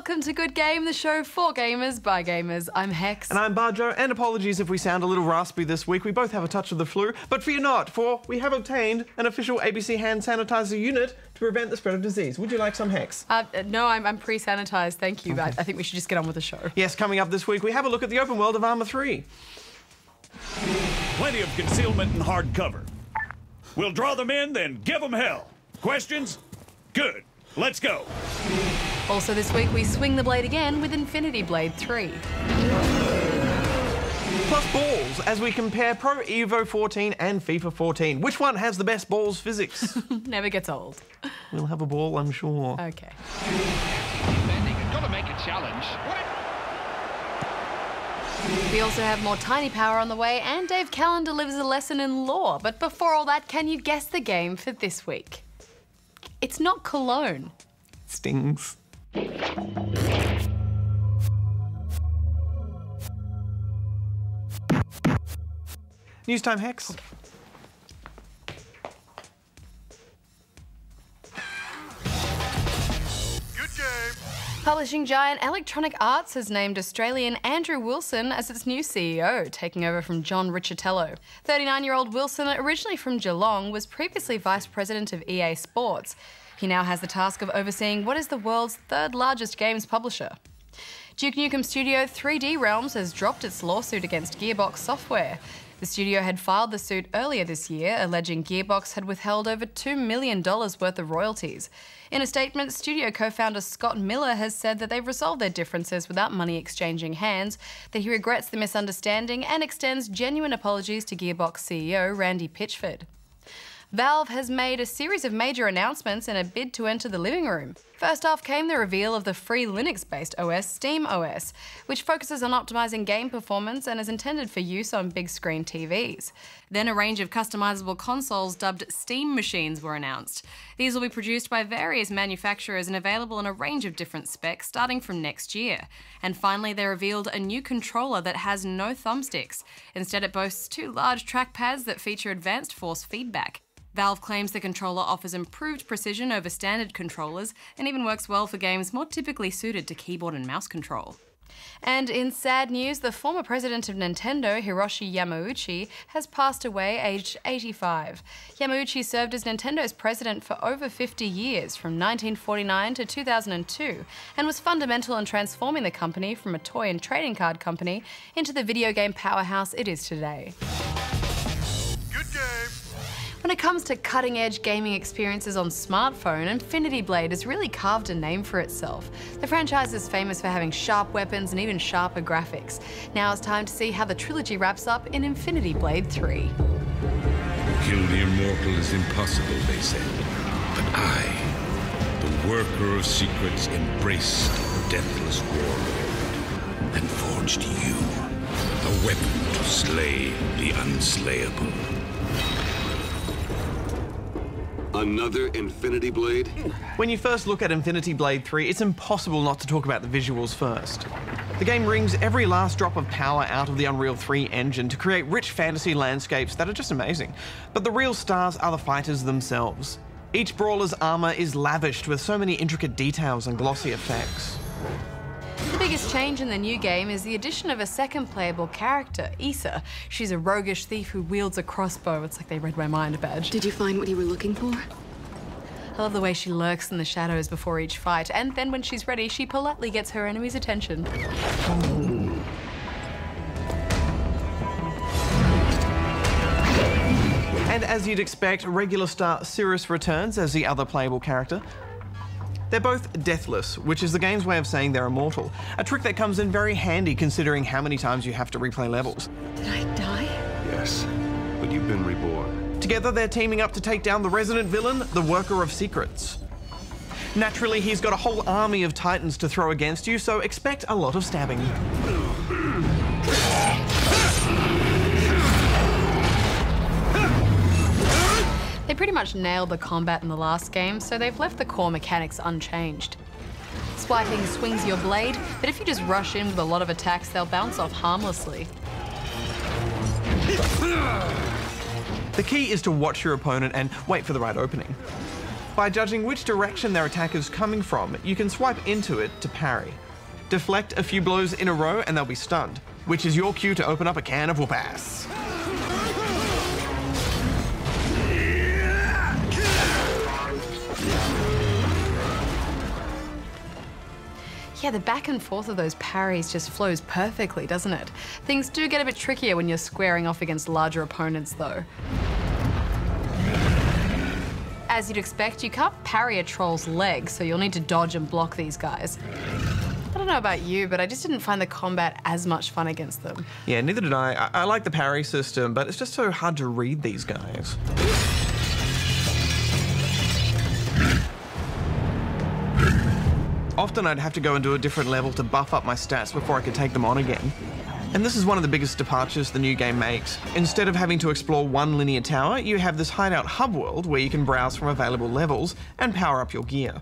welcome to Good Game, the show for gamers by gamers. I'm Hex. And I'm Bajo, and apologies if we sound a little raspy this week. We both have a touch of the flu, but fear not, for we have obtained an official ABC hand sanitizer unit to prevent the spread of disease. Would you like some, Hex? No, I'm pre-sanitized, thank you. I think we should just get on with the show. Yes, coming up this week, we have a look at the open world of Arma III. Plenty of concealment and hard cover. We'll draw them in, then give them hell. Questions? Good. Let's go. Also this week, we swing the blade again with Infinity Blade 3. Plus balls, as we compare Pro Evo 14 and FIFA 14. Which one has the best balls physics? Never gets old. We'll have a ball, I'm sure. Okay. Defending, you've got to make a challenge. We also have more Tiny Power on the way, and Dave Callan delivers a lesson in lore. But before all that, can you guess the game for this week? It's not cologne. Stings. News time, Hex. Okay. Good game. Publishing giant Electronic Arts has named Australian Andrew Wilson as its new CEO, taking over from John Riccitello. 39-year-old Wilson, originally from Geelong, was previously vice president of EA Sports. He now has the task of overseeing what is the world's third largest games publisher. Duke Nukem studio 3D Realms has dropped its lawsuit against Gearbox Software. The studio had filed the suit earlier this year, alleging Gearbox had withheld over $2 million worth of royalties. In a statement, studio co-founder Scott Miller has said that they've resolved their differences without money exchanging hands, that he regrets the misunderstanding and extends genuine apologies to Gearbox CEO Randy Pitchford. Valve has made a series of major announcements in a bid to enter the living room. First off came the reveal of the free Linux-based OS, Steam OS, which focuses on optimizing game performance and is intended for use on big-screen TVs. Then a range of customizable consoles dubbed Steam machines were announced. These will be produced by various manufacturers and available in a range of different specs starting from next year. And finally, they revealed a new controller that has no thumbsticks. Instead, it boasts two large trackpads that feature advanced force feedback. Valve claims the controller offers improved precision over standard controllers and even works well for games more typically suited to keyboard and mouse control. And in sad news, the former president of Nintendo, Hiroshi Yamauchi, has passed away aged 85. Yamauchi served as Nintendo's president for over 50 years, from 1949 to 2002, and was fundamental in transforming the company from a toy and trading card company into the video game powerhouse it is today. Good game. When it comes to cutting-edge gaming experiences on smartphone, Infinity Blade has really carved a name for itself. The franchise is famous for having sharp weapons and even sharper graphics. Now it's time to see how the trilogy wraps up in Infinity Blade 3. Kill the immortal is impossible, they said. But I, the worker of secrets, embraced the deathless warlord and forged you, a weapon to slay the unslayable. Another Infinity Blade? When you first look at Infinity Blade 3, it's impossible not to talk about the visuals first. The game wrings every last drop of power out of the Unreal 3 engine to create rich fantasy landscapes that are just amazing. But the real stars are the fighters themselves. Each brawler's armor is lavished with so many intricate details and glossy effects. The biggest change in the new game is the addition of a second playable character, Issa. She's a roguish thief who wields a crossbow. It's like they read my mind badge. Did you find what you were looking for? I love the way she lurks in the shadows before each fight, and then when she's ready, she politely gets her enemy's attention. And as you'd expect, regular star Cirrus returns as the other playable character. They're both deathless, which is the game's way of saying they're immortal, a trick that comes in very handy considering how many times you have to replay levels. Did I die? Yes, but you've been reborn. Together, they're teaming up to take down the resident villain, the Worker of Secrets. Naturally, he's got a whole army of titans to throw against you, so expect a lot of stabbing. They pretty much nailed the combat in the last game, so they've left the core mechanics unchanged. Swiping swings your blade, but if you just rush in with a lot of attacks, they'll bounce off harmlessly. The key is to watch your opponent and wait for the right opening. By judging which direction their attack is coming from, you can swipe into it to parry. Deflect a few blows in a row and they'll be stunned, which is your cue to open up a can of whoop-ass. Yeah, the back and forth of those parries just flows perfectly, doesn't it? Things do get a bit trickier when you're squaring off against larger opponents, though. As you'd expect, you can't parry a troll's leg, so you'll need to dodge and block these guys. I don't know about you, but I just didn't find the combat as much fun against them. Yeah, neither did I. I like the parry system, but it's just so hard to read these guys. Often I'd have to go and do a different level to buff up my stats before I could take them on again. And this is one of the biggest departures the new game makes. Instead of having to explore one linear tower, you have this hideout hub world where you can browse from available levels and power up your gear.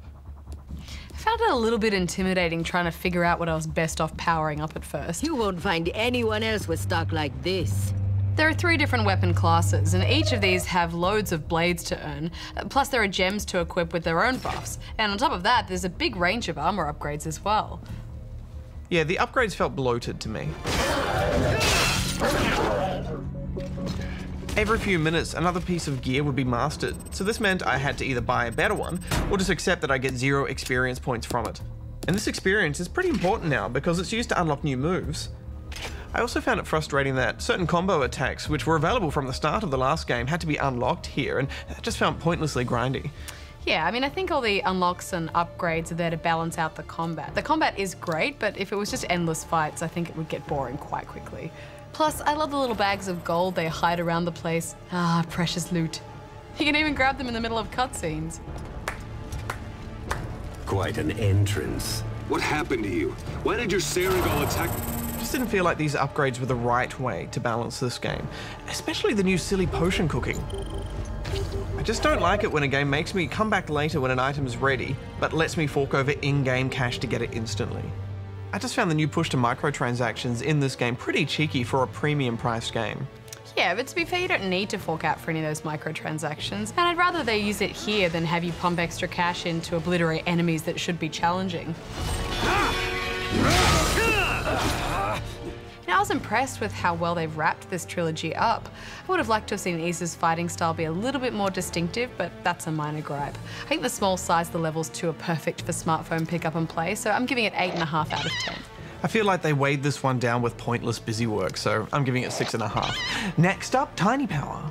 I found it a little bit intimidating trying to figure out what I was best off powering up at first. You won't find anyone else with stock like this. There are 3 different weapon classes, and each of these have loads of blades to earn. Plus there are gems to equip with their own buffs. And on top of that, there's a big range of armor upgrades as well. Yeah, the upgrades felt bloated to me. Every few minutes, another piece of gear would be mastered, so this meant I had to either buy a better one, or just accept that I get 0 experience points from it. And this experience is pretty important now, because it's used to unlock new moves. I also found it frustrating that certain combo attacks, which were available from the start of the last game, had to be unlocked here, and I just found pointlessly grindy. Yeah, I mean, I think all the unlocks and upgrades are there to balance out the combat. The combat is great, but if it was just endless fights, I think it would get boring quite quickly. Plus, I love the little bags of gold they hide around the place. Ah, precious loot. You can even grab them in the middle of cutscenes. Quite an entrance. What happened to you? Why did your Serengal attack? Just didn't feel like these upgrades were the right way to balance this game, especially the new silly potion cooking. I just don't like it when a game makes me come back later when an item's ready, but lets me fork over in-game cash to get it instantly. I just found the new push to microtransactions in this game pretty cheeky for a premium priced game. Yeah, but to be fair, you don't need to fork out for any of those microtransactions, and I'd rather they use it here than have you pump extra cash in to obliterate enemies that should be challenging. Now, I was impressed with how well they've wrapped this trilogy up. I would have liked to have seen Isa's fighting style be a little bit more distinctive, but that's a minor gripe. I think the small size of the levels too are perfect for smartphone pick up and play, so I'm giving it 8.5 out of 10. I feel like they weighed this one down with pointless busy work, so I'm giving it 6.5. Next up, Tiny Power.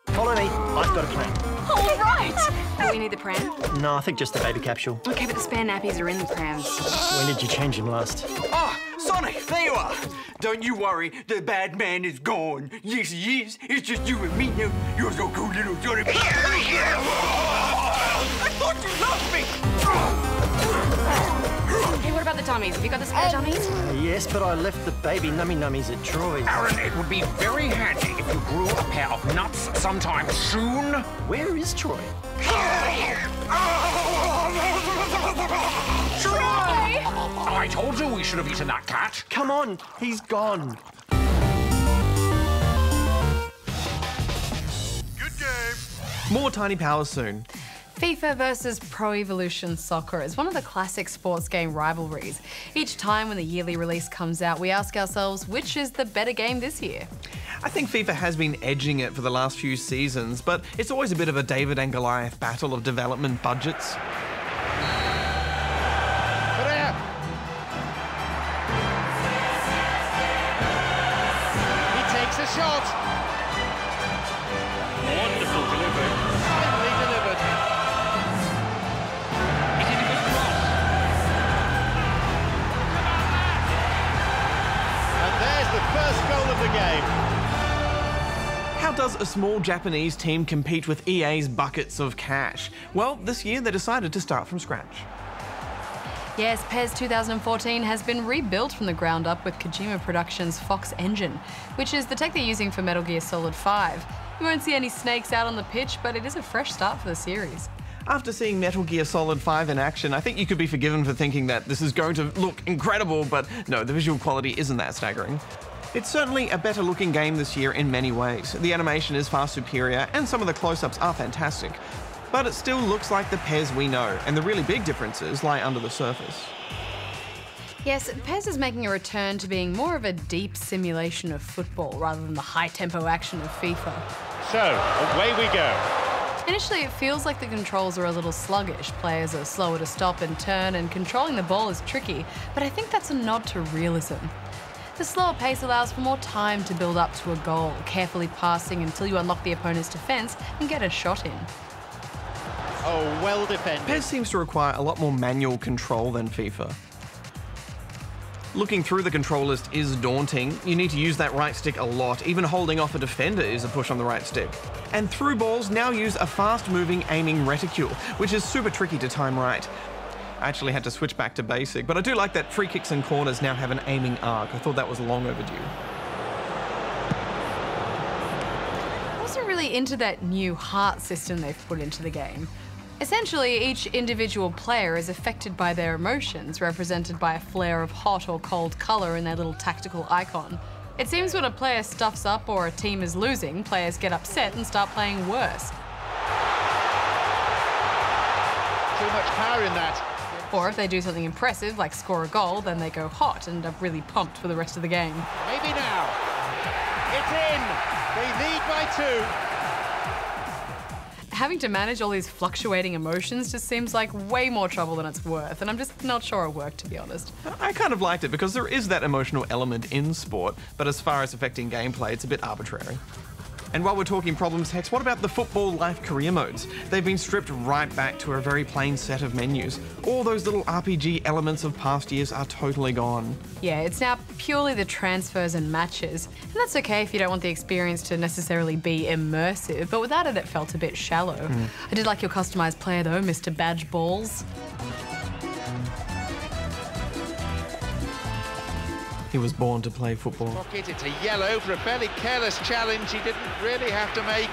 Follow me, I've got a plan. All right! Do we need the pram? No, I think just the baby capsule. Okay, but the spare nappies are in the prams. When did you change him last? Ah, Sonic, there you are. Don't you worry, the bad man is gone. Yes, he is. It's just you and me now. You're so cool, little Sonic. I thought you loved me. Hey, what about the dummies? Have you got the spare dummies? Yes, but I left the baby nummies at Troy's. Aaron, it would be very handy if you grew a pair of nuts sometime soon. Where is Troy? Troy! I told you we should have eaten that cat. Come on, he's gone. Good game. More Tiny Power soon. FIFA versus Pro Evolution Soccer is one of the classic sports game rivalries. Each time when the yearly release comes out, we ask ourselves, which is the better game this year? I think FIFA has been edging it for the last few seasons, but it's always a bit of a David and Goliath battle of development budgets. He takes a shot. Wonderful delivery. Finally delivered. Is it a good cross? And there's the first goal of the game. How does a small Japanese team compete with EA's buckets of cash? Well, this year they decided to start from scratch. Yes, PES 2014 has been rebuilt from the ground up with Kojima Productions' Fox engine, which is the tech they're using for Metal Gear Solid 5. You won't see any snakes out on the pitch, but it is a fresh start for the series. After seeing Metal Gear Solid 5 in action, I think you could be forgiven for thinking that this is going to look incredible, but no, the visual quality isn't that staggering. It's certainly a better looking game this year in many ways. The animation is far superior and some of the close-ups are fantastic. But it still looks like the PES we know, and the really big differences lie under the surface. Yes, PES is making a return to being more of a deep simulation of football rather than the high-tempo action of FIFA. So, away we go. Initially, it feels like the controls are a little sluggish. Players are slower to stop and turn, and controlling the ball is tricky, but I think that's a nod to realism. The slower pace allows for more time to build up to a goal, carefully passing until you unlock the opponent's defence and get a shot in. Oh, well defended. PES seems to require a lot more manual control than FIFA. Looking through the control list is daunting. You need to use that right stick a lot. Even holding off a defender is a push on the right stick. And through balls now use a fast-moving aiming reticule, which is super tricky to time right. I actually had to switch back to basic, but I do like that free kicks and corners now have an aiming arc. I thought that was long overdue. I wasn't really into that new heart system they've put into the game. Essentially, each individual player is affected by their emotions, represented by a flare of hot or cold colour in their little tactical icon. It seems when a player stuffs up or a team is losing, players get upset and start playing worse. Too much power in that. Or if they do something impressive, like score a goal, then they go hot and are really pumped for the rest of the game. Maybe now. It's in. They lead by 2. Having to manage all these fluctuating emotions just seems like way more trouble than it's worth, and I'm just not sure it worked, to be honest. I kind of liked it because there is that emotional element in sport, but as far as affecting gameplay, it's a bit arbitrary. And while we're talking problems, Hex, what about the football life career modes? They've been stripped right back to a very plain set of menus. All those little RPG elements of past years are totally gone. Yeah, it's now purely the transfers and matches. And that's okay if you don't want the experience to necessarily be immersive, but without it, it felt a bit shallow. I did like your customised player though, Mr. Badge Balls. He was born to play football. Pocket, it's a yellow for a fairly careless challenge he didn't really have to make.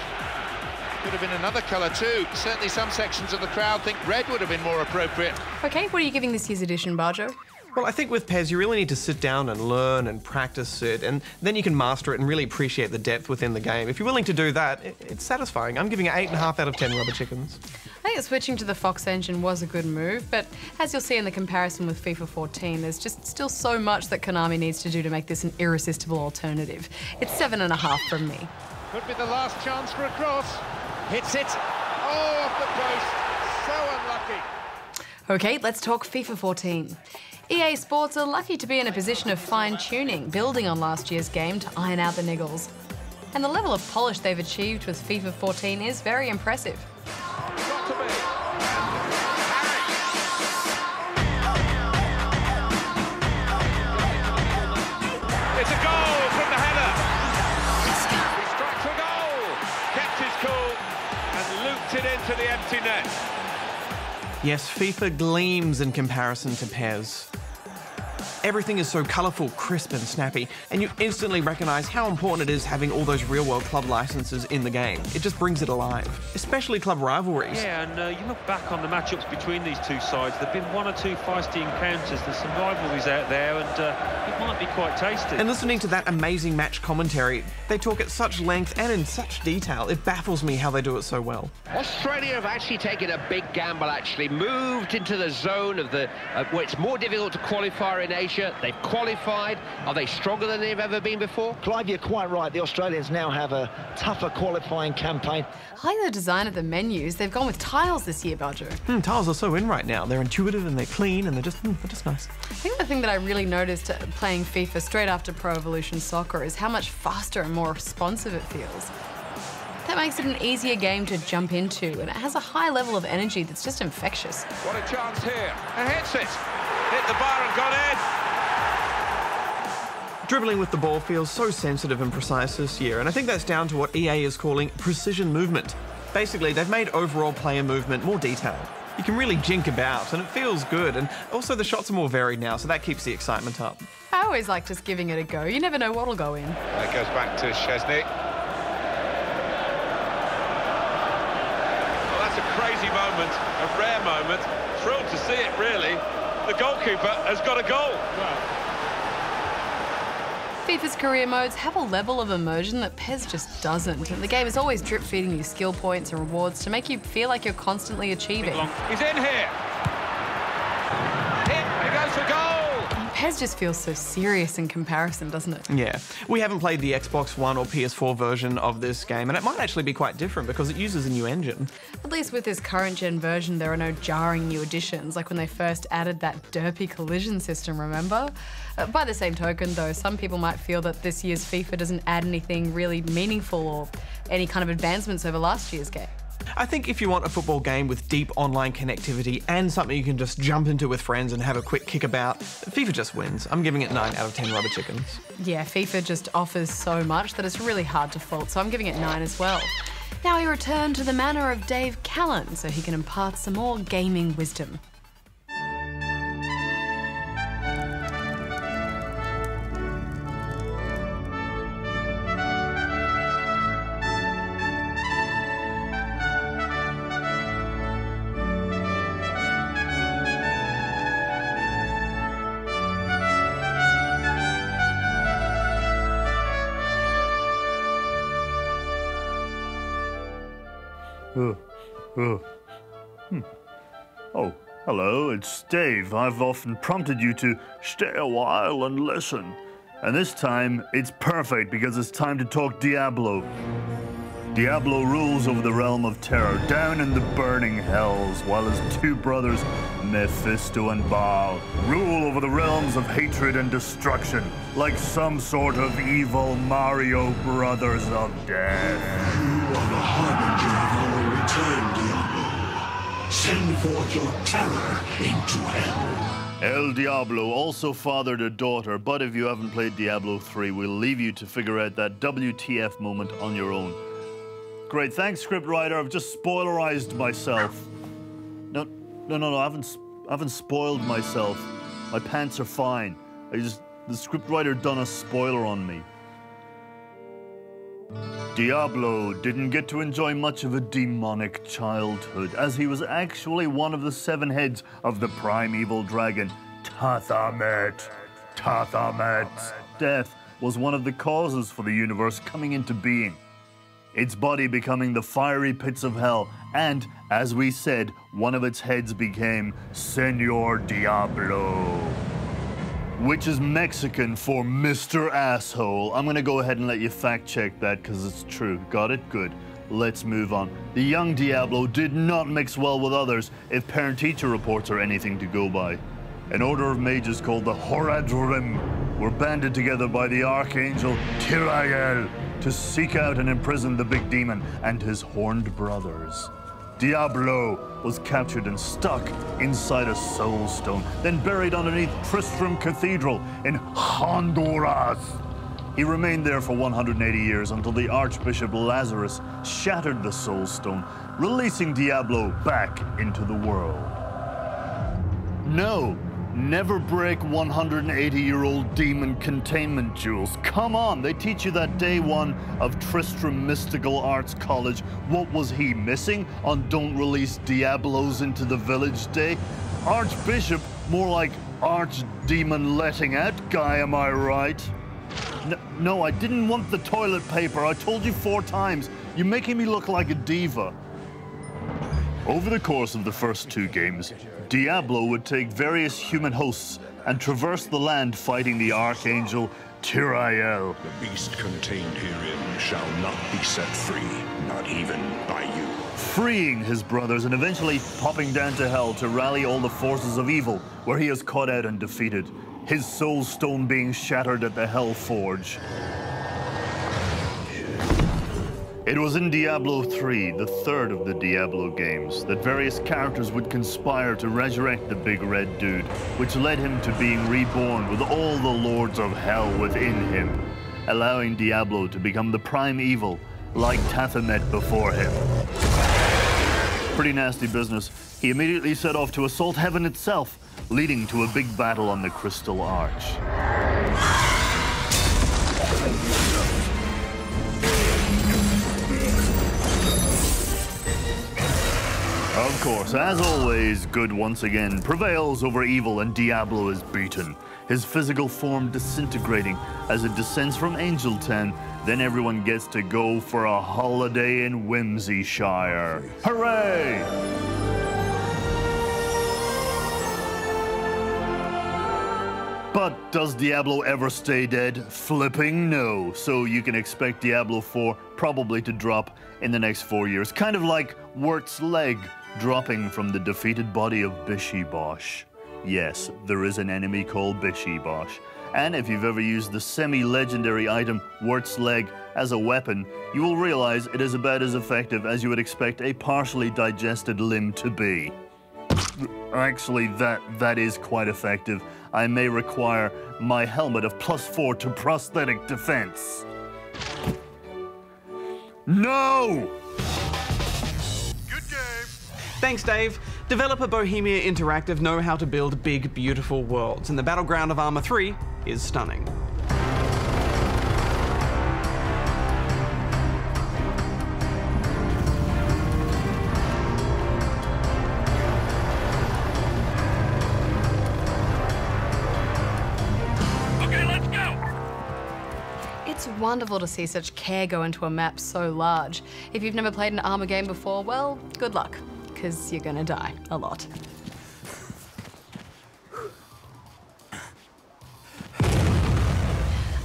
Could have been another colour too. Certainly some sections of the crowd think red would have been more appropriate. Okay, what are you giving this year's edition, Bajo? Well, I think with PES, you really need to sit down and learn and practice it, and then you can master it and really appreciate the depth within the game. If you're willing to do that, it's satisfying. I'm giving it 8.5 out of 10 rubber chickens. I think switching to the Fox engine was a good move, but as you'll see in the comparison with FIFA 14, there's just still so much that Konami needs to do to make this an irresistible alternative. It's 7.5 from me. Could be the last chance for a cross. Hits it. Oh, off the post. So unlucky. Okay, let's talk FIFA 14. EA Sports are lucky to be in a position of fine-tuning, building on last year's game to iron out the niggles. And the level of polish they've achieved with FIFA 14 is very impressive. It's a goal from the header. He strikes a goal, kept his cool and looped it into the empty net. Yes, FIFA gleams in comparison to PES. Everything is so colourful, crisp and snappy, and you instantly recognise how important it is having all those real-world club licences in the game. It just brings it alive, especially club rivalries. Yeah, and you look back on the matchups between these two sides, there have been 1 or 2 feisty encounters, there's some rivalries out there, and it might be quite tasty. And listening to that amazing match commentary, they talk at such length and in such detail, it baffles me how they do it so well. Australia have actually taken a big gamble, moved into the zone of the where it's more difficult to qualify in Asia. They've qualified. Are they stronger than they've ever been before? Clive, you're quite right. The Australians now have a tougher qualifying campaign. I like the design of the menus. They've gone with tiles this year, Bajo. Tiles are so in right now. They're intuitive and they're clean and they're just nice. I think the thing that I really noticed playing FIFA straight after Pro Evolution Soccer is how much faster and more responsive it feels. That makes it an easier game to jump into, and it has a high level of energy that's just infectious. What a chance here. And hits it. Hit the bar and got in. Dribbling with the ball feels so sensitive and precise this year, and I think that's down to what EA is calling precision movement. Basically, they've made overall player movement more detailed. You can really jink about, and it feels good, and also the shots are more varied now, so that keeps the excitement up. I always like just giving it a go. You never know what'll go in. It goes back to Szczesny. Well, that's a crazy moment, a rare moment. Thrilled to see it, really. The goalkeeper has got a goal. Well, FIFA's career modes have a level of immersion that PES just doesn't, and the game is always drip-feeding you skill points and rewards to make you feel like you're constantly achieving. He's in here! He goes for goal! PES just feels so serious in comparison, doesn't it? Yeah. We haven't played the Xbox One or PS4 version of this game, and it might actually be quite different because it uses a new engine. At least with this current-gen version, there are no jarring new additions, like when they first added that derpy collision system, remember? By the same token, though, some people might feel that this year's FIFA doesn't add anything really meaningful or any kind of advancements over last year's game. I think if you want a football game with deep online connectivity and something you can just jump into with friends and have a quick kick about, FIFA just wins. I'm giving it 9 out of 10 rubber chickens. Yeah, FIFA just offers so much that it's really hard to fault, so I'm giving it 9 as well. Now we return to the manor of Dave Callan so he can impart some more gaming wisdom. Oh, hello, it's Dave. I've often prompted you to stay a while and listen. And this time, it's perfect because it's time to talk Diablo. Diablo rules over the realm of terror, down in the burning hells, while his two brothers, Mephisto and Baal, rule over the realms of hatred and destruction, like some sort of evil Mario Brothers of death. You are the harbinger of our return, Diablo. Send forth your terror into hell. El Diablo also fathered a daughter, but if you haven't played Diablo 3, we'll leave you to figure out that WTF moment on your own. Great, thanks, scriptwriter. I've just spoilerized myself. No, I haven't spoiled myself. My pants are fine. The scriptwriter done a spoiler on me. Diablo didn't get to enjoy much of a demonic childhood, as he was actually one of the 7 heads of the primeval dragon, Tathamet. Tathamet's death was one of the causes for the universe coming into being. Its body becoming the fiery pits of hell, and, as we said, one of its heads became Senor Diablo, which is Mexican for Mr. Asshole. I'm gonna go ahead and let you fact check that because it's true. Got it? Good. Let's move on. The young Diablo did not mix well with others, if parent-teacher reports are anything to go by. An order of mages called the Horadrim were banded together by the archangel Tirael to seek out and imprison the big demon and his horned brothers. Diablo was captured and stuck inside a soul stone, then buried underneath Tristram Cathedral in Honduras. He remained there for 180 years until the Archbishop Lazarus shattered the soul stone, releasing Diablo back into the world. No, never break 180-year-old demon containment jewels. Come on, they teach you that day 1 of Tristram Mystical Arts College. What was he missing on Don't Release Diablos into the Village Day? Archbishop, more like Archdemon letting out guy, am I right? No, I didn't want the toilet paper. I told you 4 times. You're making me look like a diva. Over the course of the first 2 games, Diablo would take various human hosts and traverse the land fighting the Archangel Tirael. The beast contained herein shall not be set free, not even by you. Freeing his brothers and eventually popping down to hell to rally all the forces of evil, where he is caught out and defeated, his soul stone being shattered at the Hell Forge. It was in Diablo III, the 3rd of the Diablo games, that various characters would conspire to resurrect the big red dude, which led him to being reborn with all the lords of hell within him, allowing Diablo to become the prime evil, like Tathamet before him. Pretty nasty business. He immediately set off to assault heaven itself, leading to a big battle on the Crystal Arch. Of course, as always, good once again prevails over evil and Diablo is beaten. his physical form disintegrating as it descends from Angel Town. Then everyone gets to go for a holiday in Whimsyshire. Hooray! But does Diablo ever stay dead? Flipping no. So you can expect Diablo 4 probably to drop in the next 4 years. Kind of like Wirt's leg dropping from the defeated body of Bishibosh. Yes, there is an enemy called Bishibosh. And if you've ever used the semi-legendary item Wirt's leg as a weapon, you will realize it is about as effective as you would expect a partially digested limb to be. Actually, that is quite effective. I may require my helmet of +4 to prosthetic defense. No! Good game. Thanks, Dave. Developer Bohemia Interactive know how to build big, beautiful worlds, and the battleground of Arma 3 is stunning. It's wonderful to see such care go into a map so large. If you've never played an Arma game before, well, good luck, because you're gonna die a lot.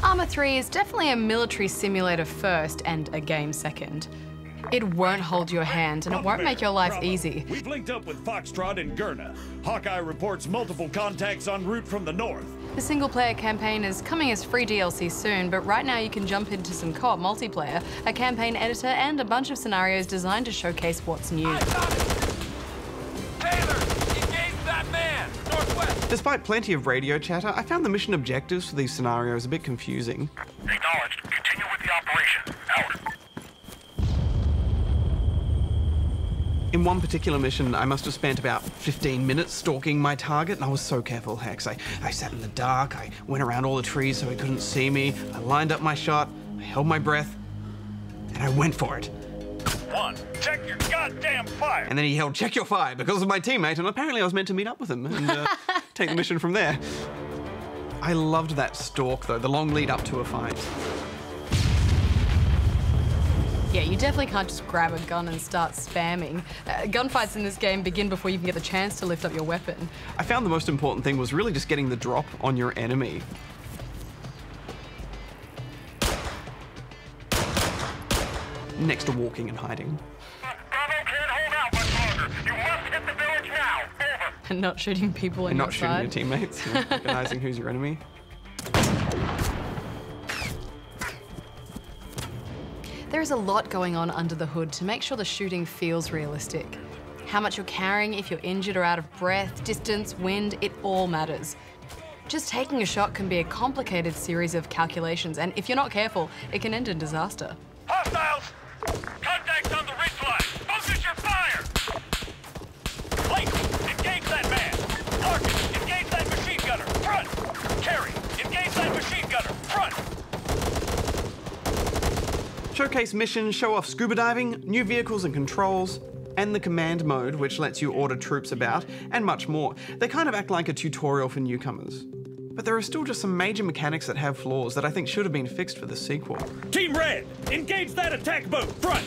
Arma 3 is definitely a military simulator first and a game second. It won't hold your hand and it won't make your life easy. We've linked up with Foxtrot and Gurna. Hawkeye reports multiple contacts en route from the north. The single-player campaign is coming as free DLC soon, but right now you can jump into some co-op multiplayer, a campaign editor, and a bunch of scenarios designed to showcase what's new. Despite plenty of radio chatter, I found the mission objectives for these scenarios a bit confusing. Acknowledged. Continue with the operation. Out. In one particular mission, I must have spent about 15 minutes stalking my target, and I was so careful, Hex. I sat in the dark, I went around all the trees so he couldn't see me, I lined up my shot, I held my breath, and I went for it. One, check your goddamn fire! And then he yelled, "Check your fire," because of my teammate, and apparently I was meant to meet up with him and take the mission from there. I loved that stalk, though, the long lead up to a fight. Yeah, you definitely can't just grab a gun and start spamming. Gunfights in this game begin before you can get the chance to lift up your weapon. I found the most important thing was really just getting the drop on your enemy. Next to walking and hiding. Bravo can't hold out much longer. You must hit the village now. Over. And not shooting people on and your not side. shooting your teammates, and recognizing who's your enemy. There is a lot going on under the hood to make sure the shooting feels realistic. How much you're carrying, if you're injured or out of breath, distance, wind, it all matters. Just taking a shot can be a complicated series of calculations, and if you're not careful, it can end in disaster. Hostiles! Contacts on the ridgeline! Focus your fire! Blake, engage that man! Larkin, engage that machine gunner! Front! Carey, engage that machine gunner! Front! Showcase missions, show off scuba diving, new vehicles and controls, and the command mode, which lets you order troops about, and much more. They kind of act like a tutorial for newcomers. But there are still just some major mechanics that have flaws that I think should have been fixed for the sequel. Team Red, engage that attack boat! Front!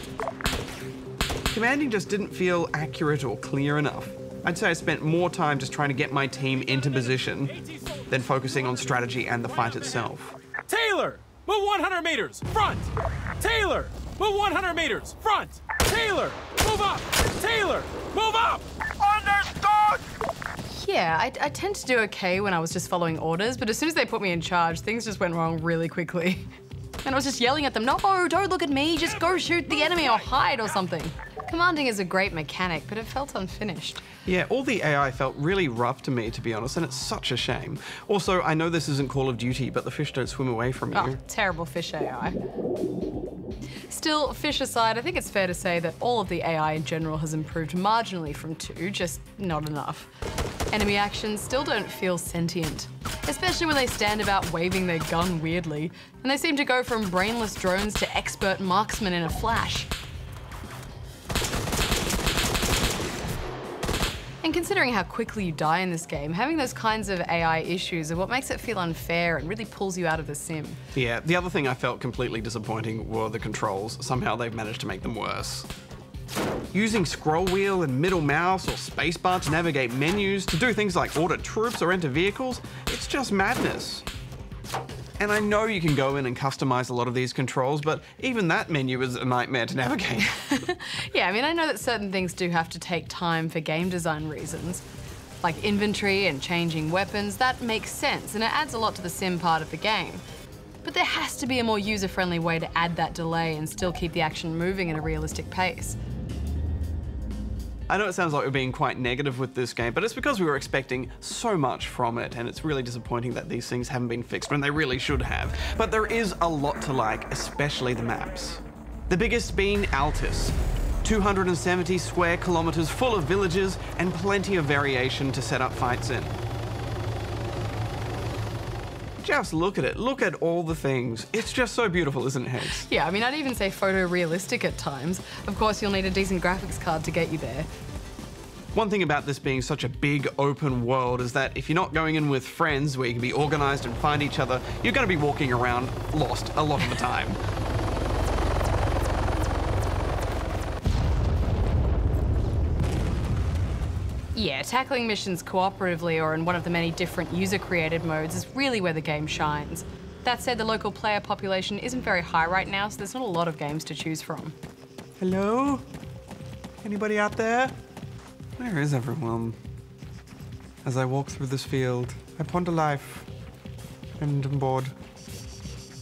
Commanding just didn't feel accurate or clear enough. I'd say I spent more time just trying to get my team into position than focusing on strategy and the fight itself. Taylor! Move 100 meters! Front! Taylor! Move 100 meters! Front! Taylor! Move up! Taylor! Move up! Understood! Yeah, I tend to do okay when I was just following orders, but as soon as they put me in charge, things just went wrong really quickly. And I was just yelling at them, "No, don't look at me, just go shoot the enemy or hide or something." Commanding is a great mechanic, but it felt unfinished. Yeah, all the AI felt really rough to me, to be honest, and it's such a shame. Also, I know this isn't Call of Duty, but the fish don't swim away from you. Oh, terrible fish AI. Still, fish aside, I think it's fair to say that all of the AI in general has improved marginally from 2, just not enough. Enemy actions still don't feel sentient, especially when they stand about waving their gun weirdly, and they seem to go from brainless drones to expert marksmen in a flash. And considering how quickly you die in this game, having those kinds of AI issues are what makes it feel unfair and really pulls you out of the sim. Yeah, the other thing I felt completely disappointing were the controls. Somehow they've managed to make them worse. Using scroll wheel and middle mouse or spacebar to navigate menus, to do things like order troops or enter vehicles, it's just madness. And I know you can go in and customize a lot of these controls, but even that menu is a nightmare to navigate. Yeah, I mean, I know that certain things do have to take time for game design reasons. Like inventory and changing weapons, that makes sense, and it adds a lot to the sim part of the game. But there has to be a more user-friendly way to add that delay and still keep the action moving at a realistic pace. I know it sounds like we're being quite negative with this game, but it's because we were expecting so much from it, and it's really disappointing that these things haven't been fixed when they really should have. But there is a lot to like, especially the maps. The biggest being Altis. 270 square kilometers full of villages and plenty of variation to set up fights in. Just look at it. Look at all the things. It's just so beautiful, isn't it, Hex? Yeah, I mean, I'd even say photorealistic at times. Of course, you'll need a decent graphics card to get you there. One thing about this being such a big open world is that if you're not going in with friends where you can be organised and find each other, you're going to be walking around lost a lot of the time. Yeah, tackling missions cooperatively or in one of the many different user-created modes is really where the game shines. That said, the local player population isn't very high right now, so there's not a lot of games to choose from. Hello? Anybody out there? Where is everyone? As I walk through this field, I ponder life, and I'm bored.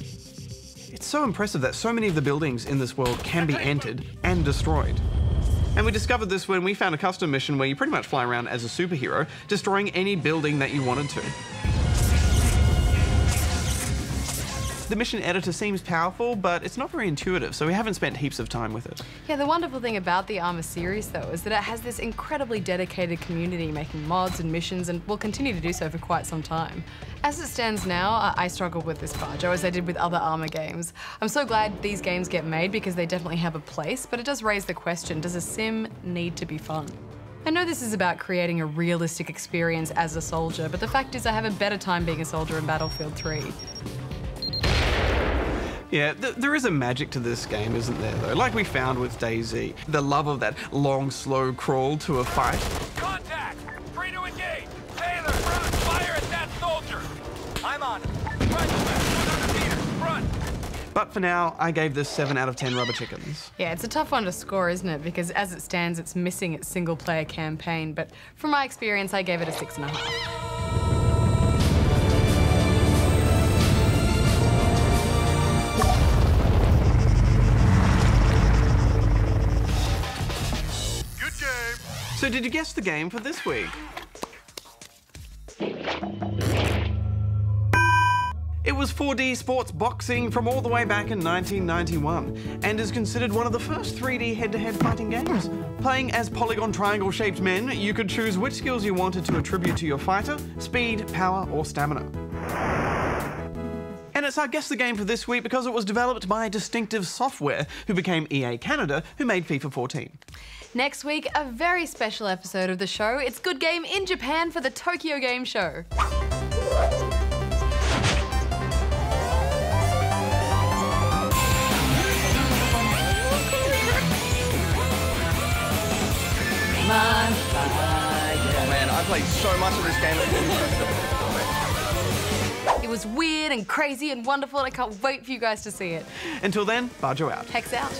It's so impressive that so many of the buildings in this world can be entered and destroyed. And we discovered this when we found a custom mission where you pretty much fly around as a superhero, destroying any building that you wanted to. The mission editor seems powerful, but it's not very intuitive, so we haven't spent heaps of time with it. Yeah, the wonderful thing about the Arma series, though, is that it has this incredibly dedicated community making mods and missions, and will continue to do so for quite some time. As it stands now, I struggle with this Bajo, as I did with other Arma games. I'm so glad these games get made because they definitely have a place, but it does raise the question, does a sim need to be fun? I know this is about creating a realistic experience as a soldier, but the fact is I have a better time being a soldier in Battlefield 3. Yeah, there is a magic to this game, isn't there, though? Like we found with DayZ. The love of that long, slow crawl to a fight. Contact! Free to engage! Taylor, front! Fire at that soldier! I'm on. Right left, 100 meters, front! But for now, I gave this 7 out of 10 rubber chickens. Yeah, it's a tough one to score, isn't it? Because as it stands, it's missing its single-player campaign, but from my experience, I gave it a 6.5. So did you guess the game for this week? It was 4D sports boxing from all the way back in 1991 and is considered one of the first 3D head-to-head fighting games. Playing as polygon triangle-shaped men, you could choose which skills you wanted to attribute to your fighter: speed, power, or stamina. And it's our Guess the Game for this week because it was developed by Distinctive Software, who became EA Canada, who made FIFA 14. Next week, a very special episode of the show. It's Good Game in Japan for the Tokyo Game Show. Man, I played so much of this game. It was weird and crazy and wonderful, and I can't wait for you guys to see it. Until then, Bajo out. Hex out.